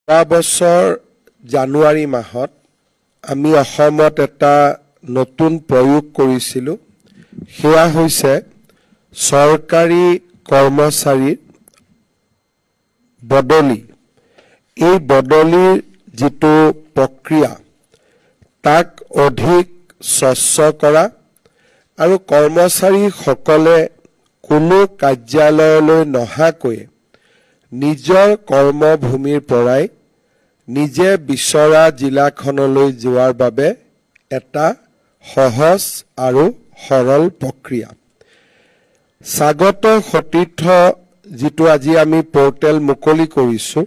বছৰ জানুৱাৰী মাহত আমি অসমত এটা নতুন প্ৰয়োগ কৰিছিলোঁ। সেয়া হৈছে চৰকাৰী কৰ্মচাৰীৰ বদলি। এই বদলিৰ যিটো প্ৰক্ৰিয়া তাক অধিক স্বচ্ছ কৰা আৰু কৰ্মচাৰীসকলে কোনো কাৰ্যালয়লৈ নহাকৈ নিজৰ কৰ্মভূমিৰ পৰাই নিজে বিচৰা জিলাখনলৈ যোৱাৰ বাবে এটা সহজ আৰু সৰল প্ৰক্ৰিয়া। স্বাগত সতীৰ্থ যিটো আজি আমি পৰ্টেল মুকলি কৰিছোঁ,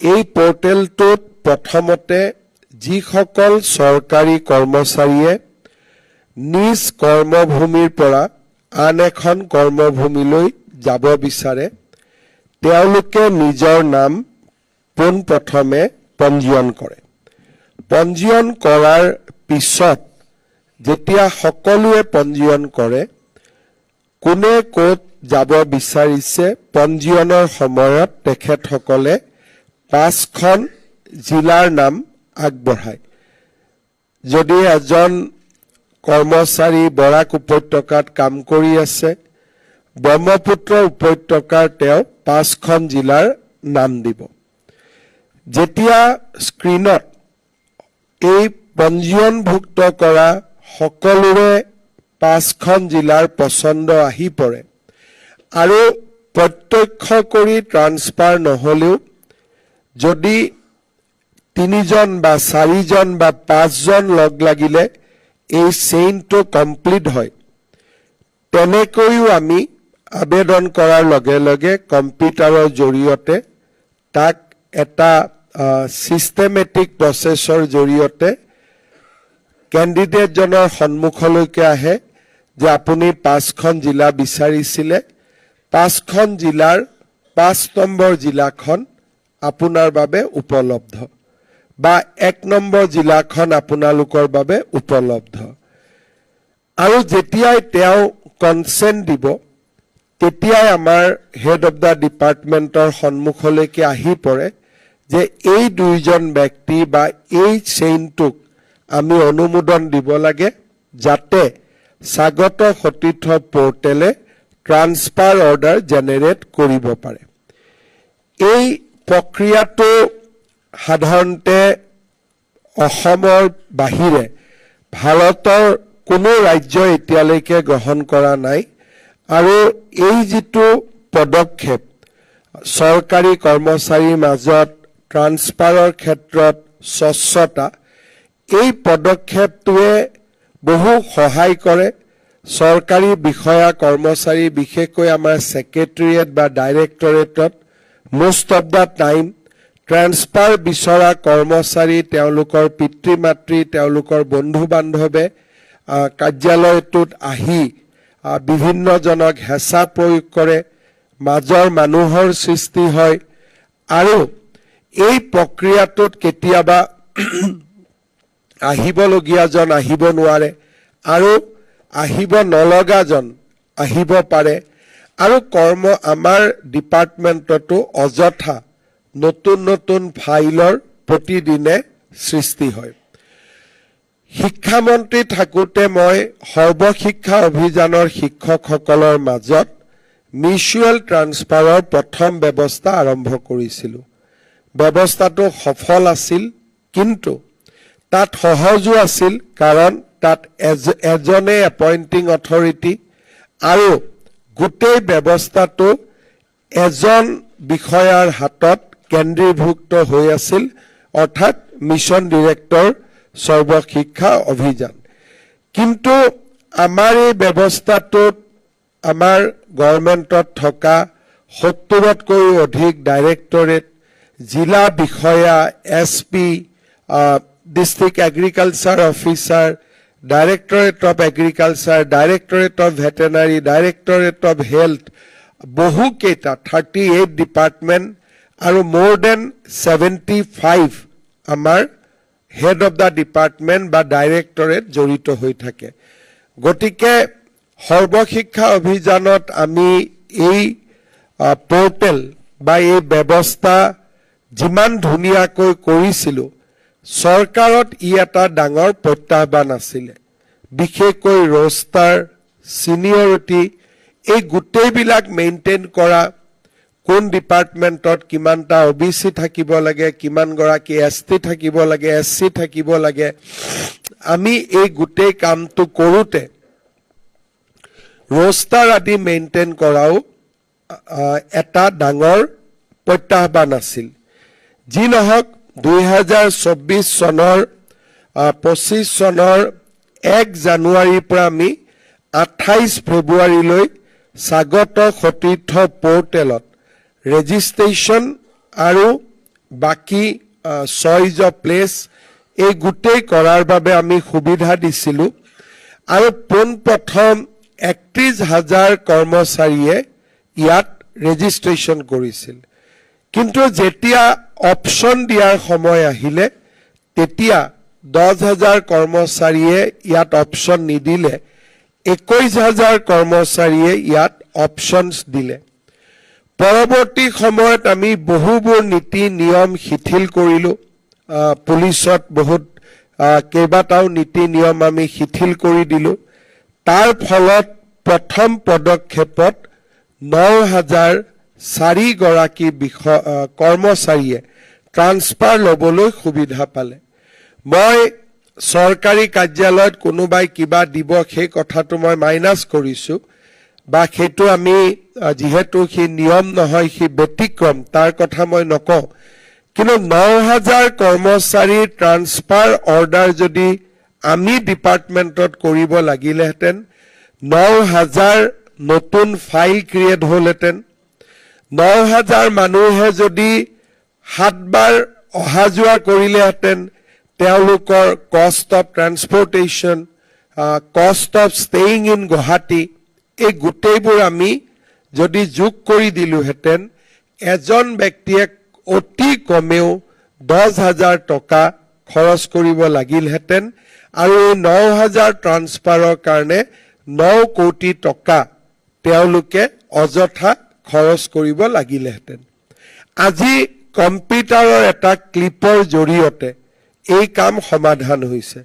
এই পৰ্টেলটোত প্ৰথমতে যিসকল চৰকাৰী কৰ্মচাৰীয়ে নিজ কৰ্মভূমিৰ পৰা আন এখন কৰ্মভূমিলৈ যাব বিচাৰে তেওঁলোকে নিজৰ নাম পোনপ্ৰথমে পঞ্জীয়ন কৰে। পঞ্জীয়ন কৰাৰ পিছত যেতিয়া সকলোৱে পঞ্জীয়ন কৰে, কোনে ক'ত যাব বিচাৰিছে পঞ্জীয়নৰ সময়ত তেখেতসকলে 5খন জিলাৰ নাম আগবঢ়ায়। যদি এজন কৰ্মচাৰী বৰাক উপত্যকাত কাম কৰি আছে, ব্ৰহ্মপুত্ৰ উপত্যকাৰ তেওঁ 5খন জিলাৰ নাম দিব। যেতিয়া স্ক্ৰীনত এই পঞ্জীয়নভুক্ত কৰা সকলোৰে 5খন জিলাৰ পচন্দ আহি পৰে আৰু প্ৰত্যক্ষ কৰি ট্ৰান্সফাৰ নহ'লেও যদি 3জন বা 4জন বা 5জন লগ লাগিলে এই চেইনটো কমপ্লিট হয়, তেনেকৈও আমি আবেদন কৰাৰ লগে লগে কম্পিউটাৰৰ জৰিয়তে তাক এটা ছিষ্টেমেটিক প্ৰচেছৰ জৰিয়তে কেণ্ডিডেটজনৰ সন্মুখলৈকে আহে যে আপুনি 5খন জিলা বিচাৰিছিলে, 5খন জিলাৰ 5 নম্বৰ জিলাখন আপোনাৰ বাবে উপলব্ধ বা 1 নম্বৰ জিলাখন আপোনালোকৰ বাবে উপলব্ধ। আৰু যেতিয়াই তেওঁ কনচেণ্ট দিব তেতিয়াই আমাৰ হেড অফ দ্য ডিপাৰ্টমেণ্টৰ সন্মুখলৈকে আহি পৰে যে এই 2জন ব্যক্তি বা এই চেইনটোক আমি অনুমোদন দিব লাগে যাতে স্বাগত সতীৰ্থ পৰ্টেলে ট্ৰান্সফাৰ অৰ্ডাৰ জেনেৰেট কৰিব পাৰে। এই প্ৰক্ৰিয়াটো সাধাৰণতে অসমৰ বাহিৰে ভাৰতৰ কোনো ৰাজ্যই এতিয়ালৈকে গ্ৰহণ কৰা নাই আৰু এই যিটো পদক্ষেপ চৰকাৰী কৰ্মচাৰীৰ মাজত ট্ৰান্সফাৰৰ ক্ষেত্ৰত স্বচ্ছতা, এই পদক্ষেপটোৱে বহু সহায় কৰে। চৰকাৰী বিষয়া কৰ্মচাৰী বিশেষকৈ আমাৰ ছেক্ৰেটেৰিয়েট বা ডাইৰেক্টৰেটত most of the time transfer বিচৰা কৰ্মচাৰী তেওঁলোকৰ পিতৃ মাতৃ তেওঁলোকৰ বন্ধু বান্ধৱে কাৰ্যালয়টোত আহি বিভিন্নজনক হেঁচা প্ৰয়োগ কৰে, মাজৰ মানুহৰ সৃষ্টি হয় আৰু এই প্ৰক্ৰিয়াটোত কেতিয়াবা আহিবলগীয়াজন আহিব নোৱাৰে আৰু আহিব নলগাজন আহিব পাৰে আৰু আমাৰ ডিপাৰ্টমেণ্টতো অযথা নতুন নতুন ফাইলৰ প্ৰতিদিনে সৃষ্টি হয়। শিক্ষামন্ত্ৰী থাকোঁতে মই সৰ্বশিক্ষা অভিযানৰ শিক্ষকসকলৰ মাজত মিউচুৱেল ট্ৰান্সফাৰৰ প্ৰথম ব্যৱস্থা আৰম্ভ কৰিছিলোঁ। ব্যৱস্থাটো সফল আছিল, কিন্তু তাত সহজো আছিল কাৰণ তাত এজনে এপইণ্টিং অথৰিটি আৰু গোটেই ব্যৱস্থাটো এজন বিষয়াৰ হাতত কেন্দ্ৰীভুক্ত হৈ আছিল, অৰ্থাৎ মিছন ডিৰেক্টৰ সৰ্বশিক্ষা অভিযান। কিন্তু আমাৰ এই ব্যৱস্থাটোত আমাৰ গভৰ্ণমেণ্টত থকা 70তকৈও অধিক ডাইৰেক্টৰেট, জিলা বিষয়া, SP, district agriculture officer, directorate of agriculture, directorate of veterinary, directorate of health, বহুকেইটা 38 ডিপাৰ্টমেণ্ট আৰু more than 75 আমাৰ হেড অফ দ্য ডিপাৰ্টমেণ্ট বা ডাইৰেক্টৰেট জড়িত হৈ থাকে। গতিকে সৰ্বশিক্ষা অভিযানত আমি এই পৰ্টেল বা এই ব্যৱস্থা যিমান ধুনীয়াকৈ কৰিছিলো চৰকাৰত ই এটা ডাঙৰ প্ৰত্যাহ্বান আছিলে বিশেষকৈ ৰোষ্টাৰ সিনিয়ৰিটি এই গোটেইবিলাক মেইনটেইন কৰা কোন ডিপাৰ্টমেণ্টত কিমানটা ওবিসি থাকিব লাগে কিমান গৰাকী এসটি থাকিব লাগে এসসি থাকিব লাগে আমি এই গোটেই কামটো কৰোতে ৰোষ্টাৰ আদি মেইনটেইন কৰাও এটা ডাঙৰ প্ৰত্যাহ্বান আছিল যি নহওক 2024 চনৰ 25 চনৰ 1 জানুৱাৰীৰ পৰা আমি 28 ফেব্ৰুৱাৰীলৈ স্বাগত সতীৰ্থ পোৰ্টেলত ৰেজিষ্ট্ৰেশ্যন আৰু বাকি চইজ অফ প্লেচ এই গোটেই কৰাৰ বাবে আমি সুবিধা দিছিলো আৰু পোনপ্ৰথম 31,000 কৰ্মচাৰীয়ে ইয়াত ৰেজিষ্ট্ৰেশ্যন কৰিছিল কিন্তু যেতিয়া অপচন দিয়াৰ সময় আহিলে তেতিয়া 10,000 কৰ্মচাৰীয়ে ইয়াত অপচন নিদিলে 21,000 কৰ্মচাৰীয়ে ইয়াত অপচনছ দিলে পৰৱৰ্তী সময়ত আমি বহুবোৰ নীতি নিয়ম শিথিল কৰিলো পুলিচত বহুত কেইবাটাও নীতি নিয়ম আমি শিথিল কৰি দিলো তাৰ ফলত প্ৰথম পদক্ষেপত 9,004 গৰাকী কৰ্মচাৰীয়ে ট্ৰান্সফাৰ ল'বলৈ সুবিধা পালে মই চৰকাৰী কাৰ্যালয়ত কোনোবাই কিবা দিব সেই কথাটো মই মাইনাছ কৰিছো বা সেইটো আমি যেহেতু কি নিয়ম নহয় কি ব্যতিক্ৰম তাৰ কথা মই নকওঁ কিন্তু 9,000 কৰ্মচাৰী ট্ৰান্সফাৰ অৰ্ডাৰ যদি আমি ডিপাৰ্টমেণ্টত কৰিব লাগিলেহেঁতেন 9,000 নতুন ফাইল ক্ৰিয়েট হ'লহেঁতেন 9,000 মানুহে যদি 7 বাৰ অহা যোৱা কৰিলেহেঁতেন তেওঁলোকৰ cost of transportation cost of staying in Guwahati এই গোটেইবোৰ আমি যদি যোগ কৰি দিলোহেঁতেন এজন ব্যক্তিয়ে অতি কমেও 10,000 টকা খৰচ কৰিব লাগিলহেঁতেন আৰু এই 9,000 ট্ৰান্সফাৰৰ কাৰণে 9 কোটি টকা তেওঁলোকে অযথা খৰচ কৰিব লাগিলহেঁতেন আজি কম্পিউটাৰৰ এটা ক্লিপৰ জৰিয়তে এই কাম সমাধান হৈছে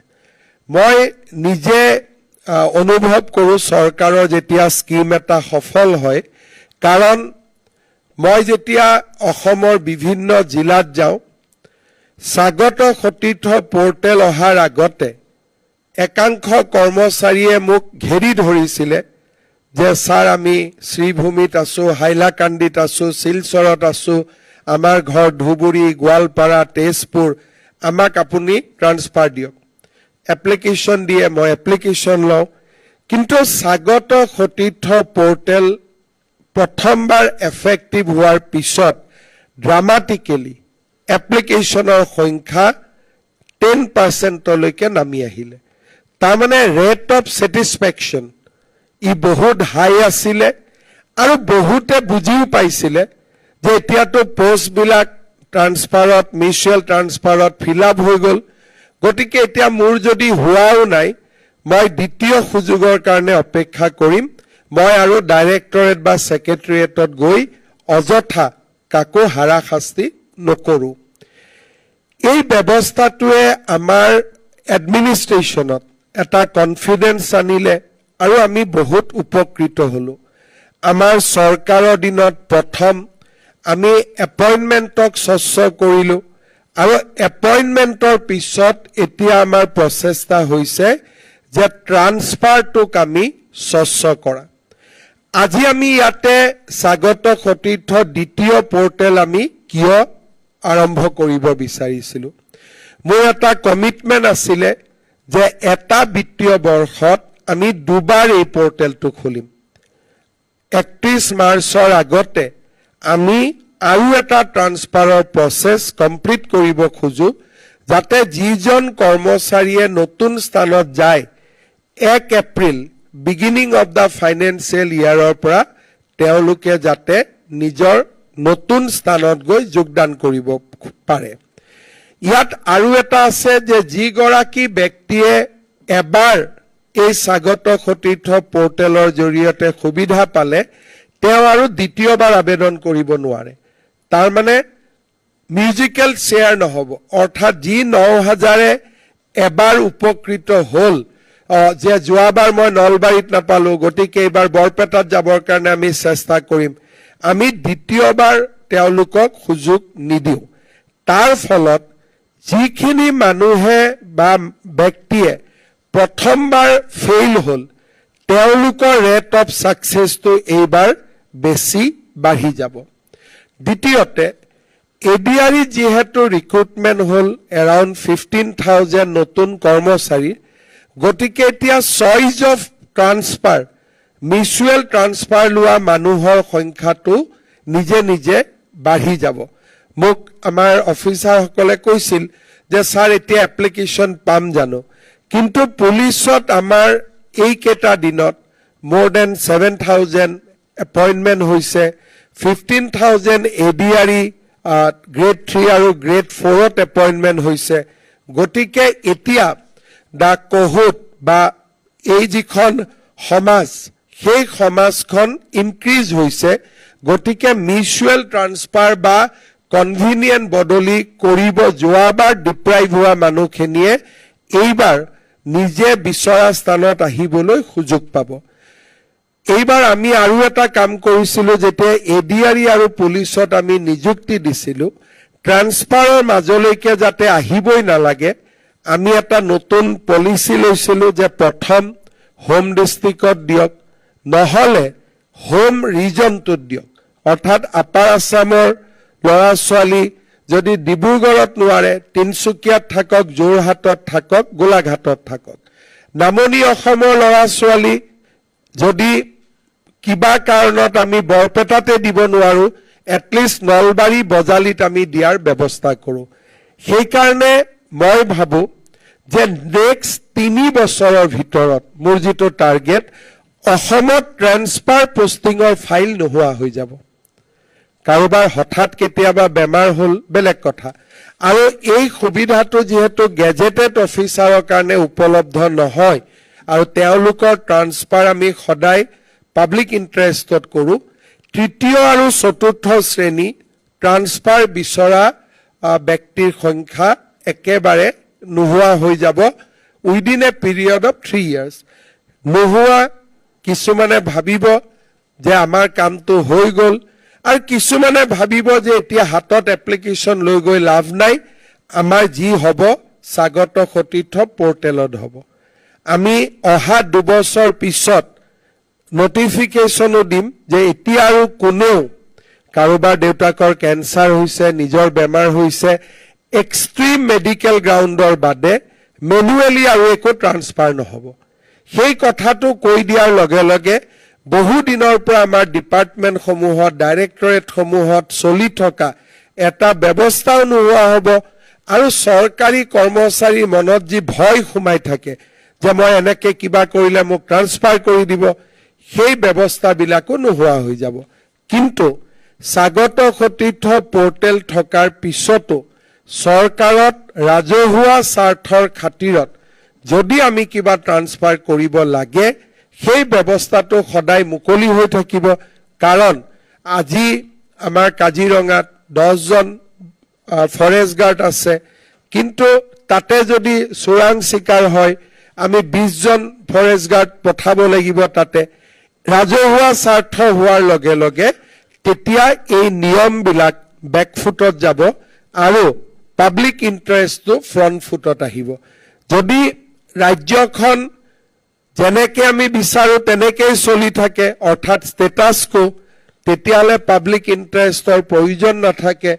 মই নিজে অনুভৱ কৰো চৰকাৰৰ যেতিয়া স্কিম এটা সফল হয় কাৰণ মই যেতিয়া অসমৰ বিভিন্ন জিলাত যাওঁ স্বাগত সতীৰ্থ পোৰ্টেল অহাৰ আগতে একাংশ কৰ্মচাৰীয়ে মোক ঘেৰি ধৰিছিলে যে স্যাৰ আমি শ্ৰীভূমিত আছো হাইলাকান্দিত আছো শিলচৰত আছো আমাৰ ঘৰ ধুবুৰী গোৱালপাৰা তেজপুৰ আমাক আপুনি ট্ৰান্সফাৰ দিয়ক এপ্লিকেশ্যন দিয়ে মই এপ্লিকেশ্যন লওঁ কিন্তু স্বাগত সতীৰ্থ পোৰ্টেল প্ৰথমবাৰ এফেক্টিভ হোৱাৰ পিছত ড্ৰামাটিকেলি এপ্লিকেশ্যনৰ সংখ্যা 10% লৈকে নামি আহিলে তাৰমানে ৰেট অফ ছেটিছফেকশ্যন ই বহুত হাই আছিলে আৰু বহুতে বুজিও পাইছিলে যে এতিয়াতো পোষ্টবিলাক ট্ৰান্সফাৰত মিউচুৱেল ট্ৰান্সফাৰত ফিল আপ হৈ গ'ল গতিকে এতিয়া মোৰ যদি হোৱাও নাই মই দ্বিতীয় সুযোগৰ কাৰণে অপেক্ষা কৰিম মই আৰু ডাইৰেক্টৰেট বা ছেক্ৰেটাৰিয়েটত গৈ অযথা কাকো হাৰাশাস্তি নকৰো এই ব্যৱস্থাটোৱে আমাৰ এডমিনিষ্ট্ৰেশ্যনত এটা কনফিডেন্স আনিলে আৰু আমি বহুত উপকৃত হলো আমাৰ চৰকাৰৰ দিনত প্ৰথম আমি এপইণ্টমেণ্টক স্বচ্ছ কৰিলো আৰু এপইণ্টমেণ্টৰ পিছত এতিয়া আমাৰ প্ৰচেষ্টা হৈছে যে ট্ৰান্সফাৰটোক আমি স্বচ্ছ কৰা আজি আমি ইয়াতে স্বাগত সতীৰ্থ দ্বিতীয় পোৰ্টেল আমি কিয় আৰম্ভ কৰিব বিচাৰিছিলো মোৰ এটা কমিটমেণ্ট আছিলে যে এটা বিত্তীয় বৰ্ষত আমি দুবাৰ এই পোৰ্টেলটো খুলিম 31 মাৰ্চৰ আগতে আমি আৰু এটা ট্ৰান্সফাৰৰ প্ৰসেস কমপ্লিট কৰিব খোজো যাতে যিজন কৰ্মচাৰীয়ে নতুন স্থানত যায় 1 April beginning of the financial ইয়াৰৰ পৰা তেওঁলোকে যাতে নিজৰ নতুন স্থানত গৈ যোগদান কৰিব পাৰে ইয়াত আৰু এটা আছে যে যি গৰাকী ব্যক্তিয়ে এবাৰ এই স্বাগত সতীৰ্থ পোৰ্টেলৰ জৰিয়তে সুবিধা পালে তেওঁ আৰু দ্বিতীয়বাৰ আবেদন কৰিব নোৱাৰে তাৰ মানে মিউজিকেল শ্বেয়াৰ নহ'ব, অৰ্থাৎ যি 9,000 এবাৰ উপকৃত হ'ল, যে যোৱাবাৰ মই নলবাৰীত নাপালোঁ, গতিকে এইবাৰ বৰপেটাত যাবৰ কাৰণে আমি চেষ্টা কৰিম, আমি দ্বিতীয়বাৰ তেওঁলোকক সুযোগ নিদিওঁ। তাৰ ফলত যিখিনি মানুহে বা ব্যক্তিয়ে প্ৰথমবাৰ ফেইল হ'ল, তেওঁলোকৰ ৰেট অফ ছাকচেছটো এইবাৰ বেছি বাঢ়ি যাব। দ্বিতীয়তে, ADRE যিহেতু ৰিক্ৰুটমেণ্ট হ'ল এৰাউণ্ড 15,000 নতুন কৰ্মচাৰী, গতিকে এতিয়া choice of transfer, mutual transfer লোৱা মানুহৰ সংখ্যাটো নিজে নিজে বাঢ়ি যাব। মোক আমাৰ অফিচাৰসকলে কৈছিল যে ছাৰ এতিয়া এপ্লিকেশ্যন পাম জানো, কিন্তু পুলিচত আমাৰ এইকেইটা দিনত more than 7,000 এপইণ্টমেণ্ট হৈছে, 15,000 ADRE গ্ৰেড 3 আৰু গ্ৰেড 4ত এপইণ্টমেণ্ট হৈছে। গতিকে এতিয়া দ্য কোহুট বা এই যিখন সমাজ, সেই সমাজখন ইনক্ৰিজ হৈছে। গতিকে মিউচুৱেল ট্ৰান্সফাৰ বা কনভিনিয়েণ্ট বদলি কৰিব যোৱাবাৰ ডিপ্ৰাইভ হোৱা মানুহখিনিয়ে এইবাৰ নিজে বিচৰা স্থানত আহিবলৈ সুযোগ পাব। এইবাৰ আমি আৰু এটা কাম কৰিছিলোঁ, যেতিয়া ADRE আৰু পুলিচত আমি নিযুক্তি দিছিলোঁ, ট্ৰান্সফাৰৰ মাজলৈকে যাতে আহিবই নালাগে, আমি এটা নতুন পলিচি লৈছিলোঁ যে প্ৰথম হোম ডিষ্ট্ৰিক্টত দিয়ক, নহ'লে হোম ৰিজনটোত দিয়ক। অৰ্থাৎ আপাৰ আছামৰ ল'ৰা ছোৱালী যদি ডিব্ৰুগড়ত নোৱাৰে, তিনিচুকীয়াত থাকক, যোৰহাটত থাকক, গোলাঘাটত থাকক। নামনি অসমৰ ল'ৰা ছোৱালী যদি কিবা কাৰণত আমি বৰপেটাতে দিব নোৱাৰোঁ, এটলিষ্ট নলবাৰী বজালিত আমি দিয়াৰ ব্যৱস্থা কৰোঁ। সেইকাৰণে মই ভাবোঁ যে নেক্সট 3 বছৰৰ ভিতৰত মোৰ যিটো টাৰ্গেট, অসমত ট্ৰেন্সফাৰ পোষ্টিঙৰ ফাইল নোহোৱা হৈ যাব। কাৰোবাৰ হঠাৎ কেতিয়াবা বেমাৰ হ'ল, বেলেগ কথা। আৰু এই সুবিধাটো যিহেতু গেজেটেড অফিচাৰৰ কাৰণে উপলব্ধ নহয়, আৰু তেওঁলোকৰ ট্ৰান্সফাৰ আমি সদায় পাব্লিক ইণ্টাৰেষ্টত কৰোঁ, তৃতীয় আৰু চতুৰ্থ শ্ৰেণী ট্ৰান্সফাৰ বিচৰা ব্যক্তিৰ সংখ্যা একেবাৰে নোহোৱা হৈ যাব within a period of 3 years। নোহোৱা, কিছুমানে ভাবিব যে আমাৰ কামটো হৈ গ'ল, আৰু কিছুমানে ভাবিব যে এতিয়া হাতত এপ্লিকেশ্যন লৈ গৈ লাভ নাই, আমাৰ যি হ'ব স্বাগত সতীৰ্থ পৰ্টেলত হ'ব। আমি অহা 2 বছৰ পিছত নটিফিকেশ্যনো দিম যে এতিয়া আৰু কোনেও, কাৰোবাৰ দেউতাকৰ কেঞ্চাৰ হৈছে, নিজৰ বেমাৰ হৈছে, এক্সট্ৰিম মেডিকেল গ্ৰাউণ্ডৰ বাদে মেনুৱেলি আৰু একো ট্ৰান্সফাৰ নহ'ব। সেই কথাটো কৈ দিয়াৰ লগে লগে বহু দিনৰ পৰা আমাৰ ডিপাৰ্টমেণ্টসমূহত, ডাইৰেক্টৰেটসমূহত চলি থকা এটা ব্যৱস্থাও নোহোৱা হ'ব, আৰু চৰকাৰী কৰ্মচাৰীৰ মনত যি ভয় সোমাই থাকে যে মই এনেকৈ কিবা কৰিলে মোক ট্ৰান্সফাৰ কৰি দিব, সেই ব্যৱস্থাবিলাকো নোহোৱা হৈ যাব। কিন্তু স্বাগত সতীৰ্থ পৰ্টেল থকাৰ পিছতো চৰকাৰত ৰাজহুৱা স্বাৰ্থৰ খাতিৰত যদি আমি কিবা ট্ৰান্সফাৰ কৰিব লাগে, সেই ব্যৱস্থাটো সদায় মুকলি হৈ থাকিব। কাৰণ আজি আমাৰ কাজিৰঙাত 10জন ফৰেষ্ট গাৰ্ড আছে, কিন্তু তাতে যদি চোৰাং চিকাৰ হয়, আমি 20জন ফৰেষ্ট গাৰ্ড পঠাব লাগিব তাতে। ৰাজহুৱা স্বাৰ্থ হোৱাৰ লগে লগে তেতিয়া এই নিয়মবিলাক বেকফুটত যাব আৰু পাব্লিক ইণ্টাৰেষ্টটো ফ্ৰণ্ট ফুটত আহিব। যদি ৰাজ্যখন যেনেকৈ আমি বিচাৰোঁ তেনেকেই চলি থাকে, অৰ্থাৎ ষ্টেটাছ কো, তেতিয়াহ'লে পাব্লিক ইণ্টাৰেষ্টৰ প্ৰয়োজন নাথাকে।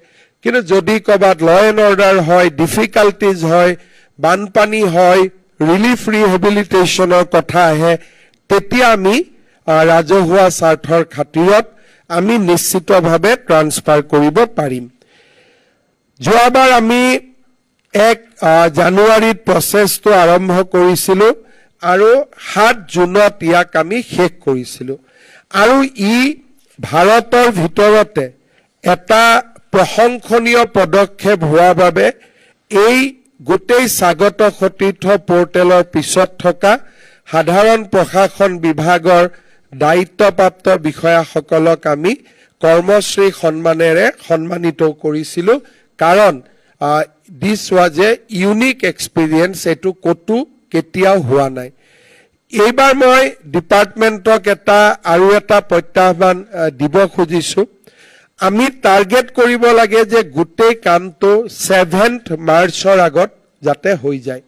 কিন্তু যদি ক'ৰবাত ল এণ্ড অৰ্ডাৰ হয়, ডিফিকাল্টিজ হয়, বানপানী হয়, ৰিলিফ ৰিহেবিলিটেশ্যনৰ কথা আহে, তেতিয়া আমি ৰাজহুৱা স্বাৰ্থৰ খাতিৰত আমি নিশ্চিতভাৱে ট্ৰান্সফাৰ কৰিব পাৰিম। যোৱাবাৰ আমি 1 জানুৱাৰীত প্ৰচেছটো আৰম্ভ কৰিছিলোঁ আৰু 7 জুনত ইয়াক আমি শেষ কৰিছিলোঁ। আৰু ই ভাৰতৰ ভিতৰতে এটা প্ৰশংসনীয় পদক্ষেপ হোৱাৰ বাবে এই গোটেই স্বাগত সতীৰ্থ পৰ্টেলৰ পিছত থকা সাধাৰণ প্ৰশাসন বিভাগৰ দায়িত্বপ্ৰাপ্ত বিষয়াসকলক আমি কৰ্মশ্ৰী সন্মানেৰে সন্মানিত কৰিছিলোঁ। কাৰণ দিছ ৱাজ এ ইউনিক এক্সপিৰিয়েঞ্চ, এইটো ক'তো কেতিয়াও হোৱা নাই। এইবাৰ মই ডিপাৰ্টমেণ্টক আৰু এটা প্ৰত্যাহ্বান দিব খুজিছোঁ। আমি টাৰ্গেট কৰিব লাগে যে গোটেই কামটো 7 মাৰ্চৰ আগত যাতে হৈ যায়।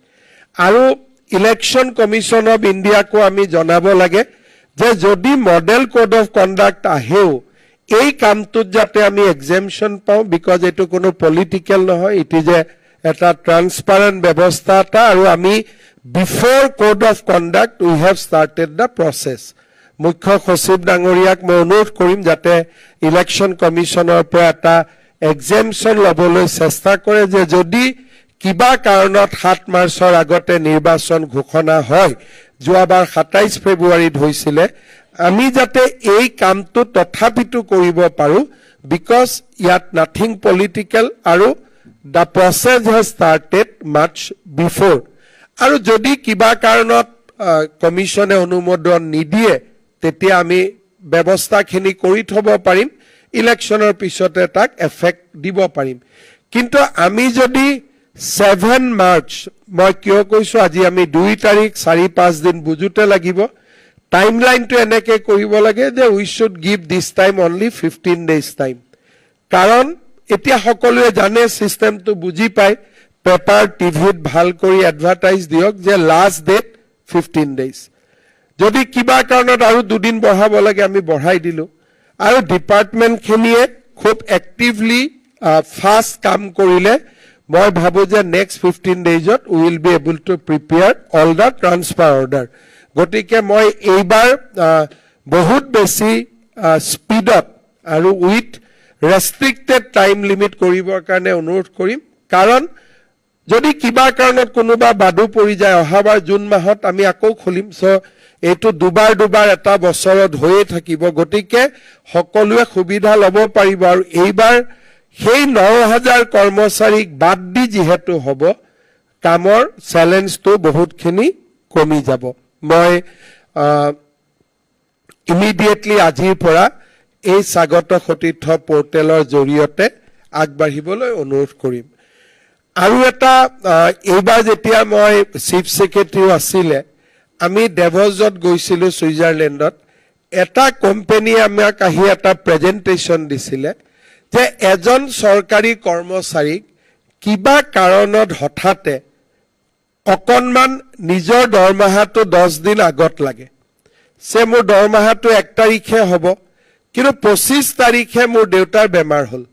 আৰু ইলেকশ্যন কমিশ্যন অফ ইণ্ডিয়াকো আমি জনাব লাগে যে যদি মডেল কোড অফ কণ্ডাক্ট আহেও এই কামটোত যাতে আমি এক্সেমশ্যন পাওঁ, বিকজ এইটো কোনো পলিটিকেল নহয়, ইট ইজ এটা ট্ৰান্সপাৰেণ্ট ব্যৱস্থা এটা, আৰু আমি before code of conduct we have started the process. মুখ্য সচিব ডাঙৰীয়াক মই অনুৰোধ কৰিম যাতে ইলেকশ্যন কমিশ্যনৰ পৰা এটা এক্সেমশ্যন ল'বলৈ চেষ্টা কৰে যে যদি কিবা কাৰণত 7 মাৰ্চৰ আগতে নিৰ্বাচন ঘোষণা হয়, যোৱাবাৰ 27 ফেব্ৰুৱাৰীত হৈছিলে, আমি যাতে এই কামটো তথাপিতো কৰিব পাৰোঁ, বিকজ ইয়াত নাথিং পলিটিকেল আৰু the process has started mass before. আৰু যদি কিবা কাৰণত কমিশ্যনে অনুমোদন নিদিয়ে তেতিয়া আমি ব্যৱস্থাখিনি কৰি থ'ব পাৰিম, ইলেকশ্যনৰ পিছতে তাক এফেক্ট দিব পাৰিম। কিন্তু আমি যদি 7 মাৰ্চ, মই কিয় কৈছোঁ আজি আমি 2 তাৰিখ 4-5 দিন বুজোতে লাগিব, টাইমলাইনটো এনেকৈ কৰিব লাগে যে we should give this time only 15 days time. কাৰণ এতিয়া সকলোৱে জানে, ছিষ্টেমটো বুজি পায়, পেপাৰ টিভিত ভাল কৰি এডভাৰটাইজ দিয়ক যে লাষ্ট ডেট 15 days। যদি কিবা কাৰণত আৰু 2 দিন বঢ়াব লাগে আমি বঢ়াই দিলোঁ। আৰু ডিপাৰ্টমেণ্টখিনিয়ে খুব এক্টিভলি ফাষ্ট কাম কৰিলে মই ভাবোঁ যে নেক্সট 15 daysত we will be able to prepare all the transfer order. গতিকে মই এইবাৰ বহুত বেছি স্পীডত আৰু উইথ ৰেষ্ট্ৰিক্টেড টাইম লিমিট কৰিবৰ কাৰণে অনুৰোধ কৰিম। কাৰণ যদি কিবা কাৰণত কোনোবা বাদু পৰি যায়, অহাবাৰ জুন মাহত আমি আকৌ খুলিম, চ' এইটো দুবাৰ এটা বছৰত হৈয়ে থাকিব। গতিকে সকলোৱে সুবিধা ল'ব পাৰিব। আৰু এইবাৰ সেই 9,000 কৰ্মচাৰীক বাদ দি যিহেতু হ'ব, কামৰ চেলেঞ্জটো বহুতখিনি কমি যাব। মই ইমিডিয়েটলি আজিৰ পৰা এই স্বাগত সতীৰ্থ পৰ্টেলৰ জৰিয়তে আগবাঢ়িবলৈ অনুৰোধ কৰিম। আৰু এটা, এইবাৰ যেতিয়া মই চিফ ছেক্ৰেটাৰীও আছিলে, আমি ডেভছত গৈছিলোঁ ছুইজাৰলেণ্ডত, এটা কোম্পানীয়ে আমাক আহি এটা প্ৰেজেণ্টেশ্যন দিছিলে যে এজন চৰকাৰী কৰ্মচাৰীক কিবা কাৰণত হঠাতে অকণমান নিজৰ দৰমহাটো 10 দিন আগত লাগে, যে মোৰ দৰমহাটো 1 তাৰিখে হ'ব, কিন্তু 25 তাৰিখে মোৰ দেউতাৰ বেমাৰ হ'ল,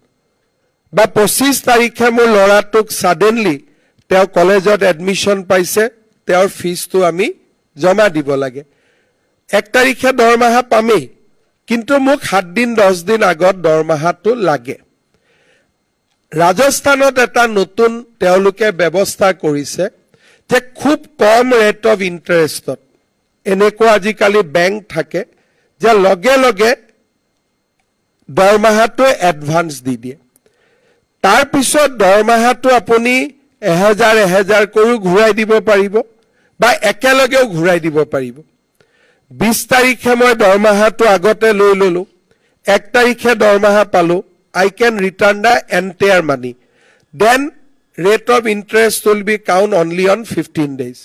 বা 25 তাৰিখে মোৰ ল'ৰাটোক ছাডেনলি তেওঁ কলেজত এডমিশ্যন পাইছে, তেওঁৰ ফিজটো আমি জমা দিব লাগে। 1 তাৰিখে দৰমহা পামেই, কিন্তু মোক 7 দিন 10 দিন আগত দৰমহাটো লাগে। ৰাজস্থানত এটা নতুন তেওঁলোকে ব্যৱস্থা কৰিছে যে খুব কম ৰেট অফ ইণ্টাৰেষ্টত এনেকুৱা আজিকালি বেংক থাকে যে লগে লগে দৰমহাটো এডভান্স দি দিয়ে। তাৰপিছত দৰমহাটো আপুনি 1000 কৰিও ঘূৰাই দিব পাৰিব, বা একেলগেও ঘূৰাই দিব পাৰিব। 20 তাৰিখে মই দৰমহাটো আগতে লৈ ল'লোঁ, 1 তাৰিখে দৰমহা পালোঁ, I can return the entire money. Then rate of interest will be count only on 15 days.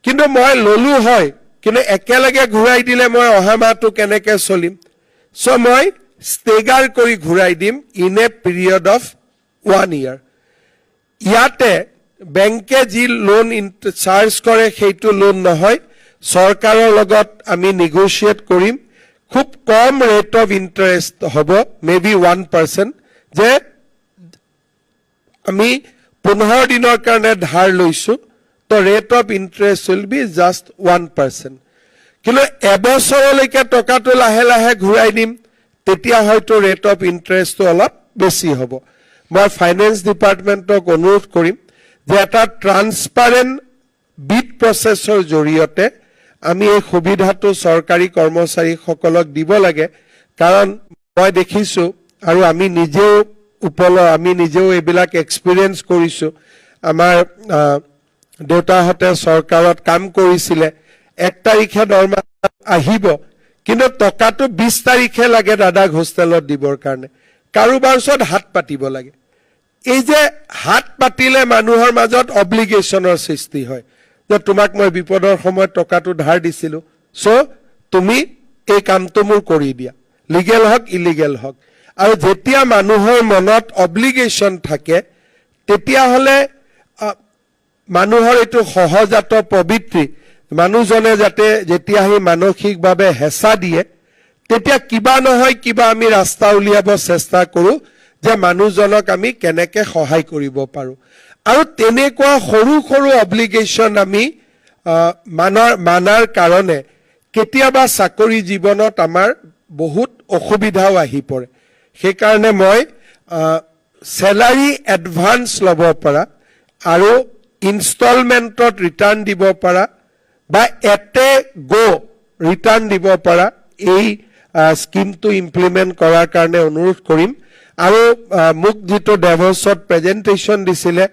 কিন্তু মই ল'লোঁ হয়, কিন্তু একেলগে ঘূৰাই দিলে মই অহা মাহটো কেনেকৈ চলিম? চ' মই ষ্টেগাৰ কৰি ঘূৰাই দিম in a period of 1 year. ইয়াতে বেংকে যি লোন চাৰ্জ কৰে সেইটো লোন নহয়, চৰকাৰৰ লগত আমি নেগোচিয়েট কৰিম, খুব কম ৰেট অফ ইণ্টাৰেষ্ট হ'ব, মেবি 1%, যে আমি 15 দিনৰ কাৰণে ধাৰ লৈছোঁ, তো rate of interest will be just 1%। কিন্তু এবছৰলৈকে টকাটো লাহে লাহে ঘূৰাই দিম, তেতিয়া হয়তো ৰেট অফ ইণ্টাৰেষ্টটো অলপ বেছি হ'ব। মই ফাইনেন্স ডিপাৰ্টমেণ্টক অনুৰোধ কৰিম যে এটা ট্ৰান্সপাৰেণ্ট বিড প্ৰচেছৰ জৰিয়তে আমি এই সুবিধাটো চৰকাৰী কৰ্মচাৰীসকলক দিব লাগে। কাৰণ মই দেখিছোঁ আৰু আমি নিজেও এইবিলাক এক্সপিৰিয়েঞ্চ কৰিছোঁ। আমাৰ দেউতাহঁতে চৰকাৰত কাম কৰিছিলে, 1 তাৰিখে দৰমহা আহিব, কিন্তু টকাটো 20 তাৰিখে লাগে দাদাক হোষ্টেলত দিবৰ কাৰণে, কাৰোবাৰ ওচৰত হাত পাতিব লাগে। এই যে হাত পাতিলে মানুহৰ মাজত অব্লিগেশ্যনৰ সৃষ্টি হয় যে তোমাক মই বিপদৰ সময়ত টকাটো ধাৰ দিছিলো সো তুমি এই কামটো মোৰ কৰি দিয়া লিগেল হক ইলিগেল হক আৰু যেতিয়া মানুহৰ মনত অব্লিগেশ্যন থাকে তেতিয়া হলে মানুহৰ এটো সহজাত প্ৰবৃত্তি মানুহজনে যাতে যেতিয়া হি মানসিকভাৱে হেঁচা দিয়ে তেতিয়া কিবা নহয় কিবা আমি ৰাস্তা উলিয়াব চেষ্টা কৰো যে মানুহজনক আমি কেনেকে সহায় কৰিব পাৰো আৰু তেনেকুৱা সৰু সৰু অব্লিগেশ্যন আমি মানাৰ কাৰণে কেতিয়াবা চাকৰি জীৱনত আমাৰ বহুত অসুবিধাও আহি পৰে সেই কাৰণে মই স্যালাৰি এডভান্স লব পৰা আৰু ইনষ্টলমেন্টত ৰিটাৰ্ণ দিব পৰা বা এতে গো ৰিটাৰ্ণ দিব পৰা এই স্কিমটো ইমপ্লিমেন্ট কৰাৰ কাৰণে অনুৰোধ কৰিম আৰু মোক যেটো ডেভছত প্ৰেজেন্টেশন দিছিলে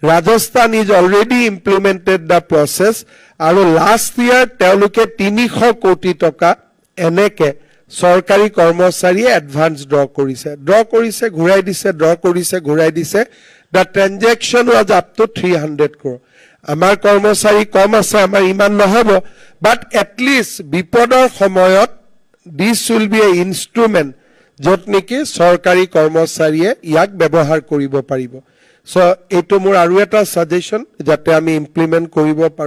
Rajasthan is already implemented the process আৰু লাষ্ট ইয়াৰ তেওঁলোকে 300 কোটি টকা এনেকে সৰকাৰি কৰ্মচাৰীয়ে এডভান্স ড্ৰ কৰিছে ঘূৰাই দিছে ড্ৰ কৰিছে ঘূৰাই দিছে the transaction was up to 300 crore আমাৰ কৰ্মচাৰী কম আছে আমাৰ ইমান নহব but at least বিপদৰ সময়ত this will be a instrument যত নেকি সৰকাৰি কৰ্মচাৰীয়ে ইয়াক ব্যৱহাৰ কৰিব পাৰিব সো এটো মোৰ আৰু এটা সাজেশন যাতে আমি ইমপ্লিমেন্ট কৰিব পাৰো